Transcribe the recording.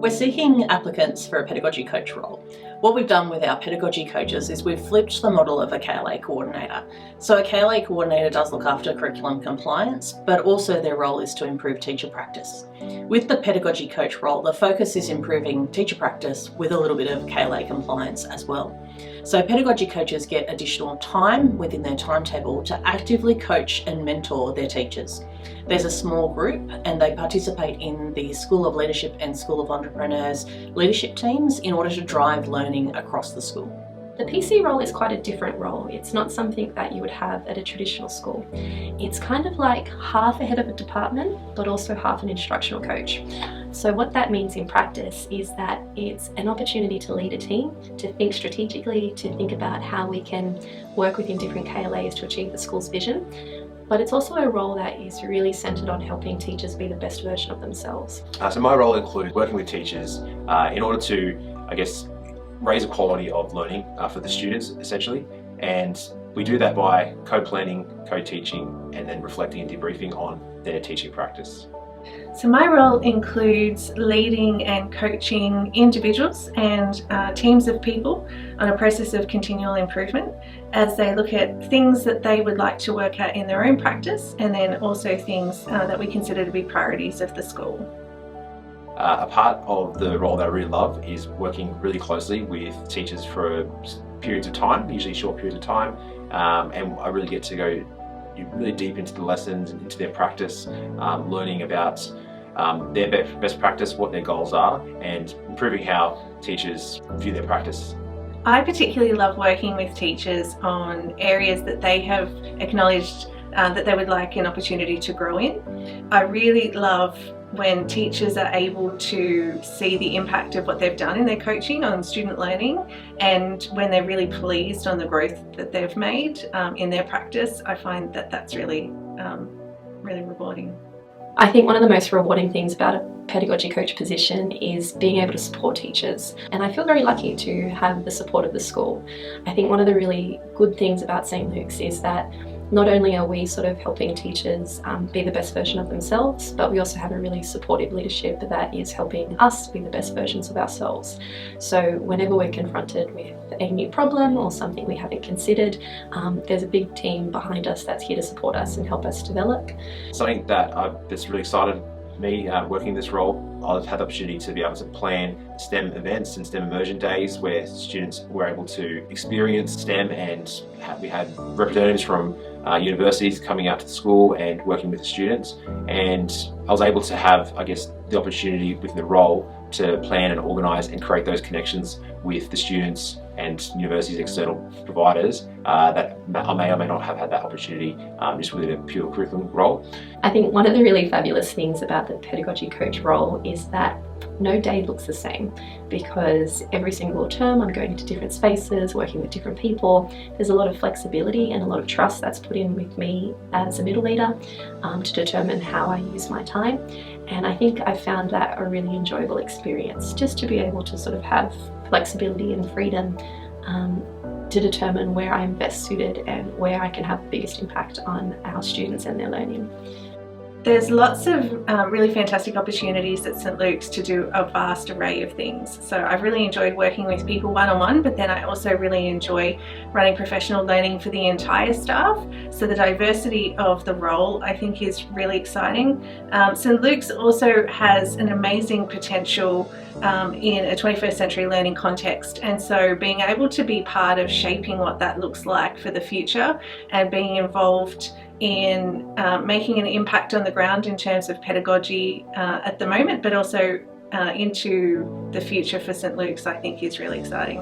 We're seeking applicants for a pedagogy coach role. What we've done with our pedagogy coaches is we've flipped the model of a KLA coordinator. So a KLA coordinator does look after curriculum compliance, but also their role is to improve teacher practice. With the pedagogy coach role, the focus is improving teacher practice with a little bit of KLA compliance as well. So pedagogy coaches get additional time within their timetable to actively coach and mentor their teachers. There's a small group and they participate in the School of Leadership and School of Entrepreneurs leadership teams in order to drive learning across the school. The PC role is quite a different role. It's not something that you would have at a traditional school. It's kind of like half a head of a department, but also half an instructional coach. So what that means in practice is that it's an opportunity to lead a team, to think strategically, to think about how we can work within different KLAs to achieve the school's vision. But it's also a role that is really centred on helping teachers be the best version of themselves. So my role includes working with teachers in order to, raise the quality of learning for the students, essentially. And we do that by co-planning, co-teaching, and then reflecting and debriefing on their teaching practice. So my role includes leading and coaching individuals and teams of people on a process of continual improvement as they look at things that they would like to work at in their own practice, and then also things that we consider to be priorities of the school. A part of the role that I really love is working really closely with teachers for periods of time, usually short periods of time, and I really get to go really deep into the lessons and into their practice, learning about their best practice, what their goals are, and improving how teachers view their practice. I particularly love working with teachers on areas that they have acknowledged that they would like an opportunity to grow in. I really love when teachers are able to see the impact of what they've done in their coaching on student learning, and when they're really pleased on the growth that they've made in their practice. I find that that's really rewarding. I think one of the most rewarding things about a pedagogy coach position is being able to support teachers, and I feel very lucky to have the support of the school. I think one of the really good things about St Luke's is that not only are we sort of helping teachers be the best version of themselves, but we also have a really supportive leadership that is helping us be the best versions of ourselves. So whenever we're confronted with a new problem or something we haven't considered, there's a big team behind us that's here to support us and help us develop. Something that's really excited me working this role, I've had the opportunity to be able to plan STEM events and STEM immersion days where students were able to experience STEM, and we had representatives from universities coming out to the school and working with the students, and I was able to have, the opportunity within the role to plan and organise and create those connections with the students and universities' external providers that I may or may not have had that opportunity just within a pure curriculum role. I think one of the really fabulous things about the pedagogy coach role is that no day looks the same, because every single term I'm going into different spaces, working with different people. There's a lot of flexibility and a lot of trust that's put in with me as a middle leader to determine how I use my time. And I think I found that a really enjoyable experience, just to be able to sort of have flexibility and freedom to determine where I'm best suited and where I can have the biggest impact on our students and their learning. There's lots of really fantastic opportunities at St Luke's to do a vast array of things. So I've really enjoyed working with people one-on-one, but then I also really enjoy running professional learning for the entire staff. So the diversity of the role, I think, is really exciting. St Luke's also has an amazing potential in a 21st century learning context, and so being able to be part of shaping what that looks like for the future and being involved in making an impact on the ground in terms of pedagogy at the moment, but also into the future for St Luke's, I think is really exciting.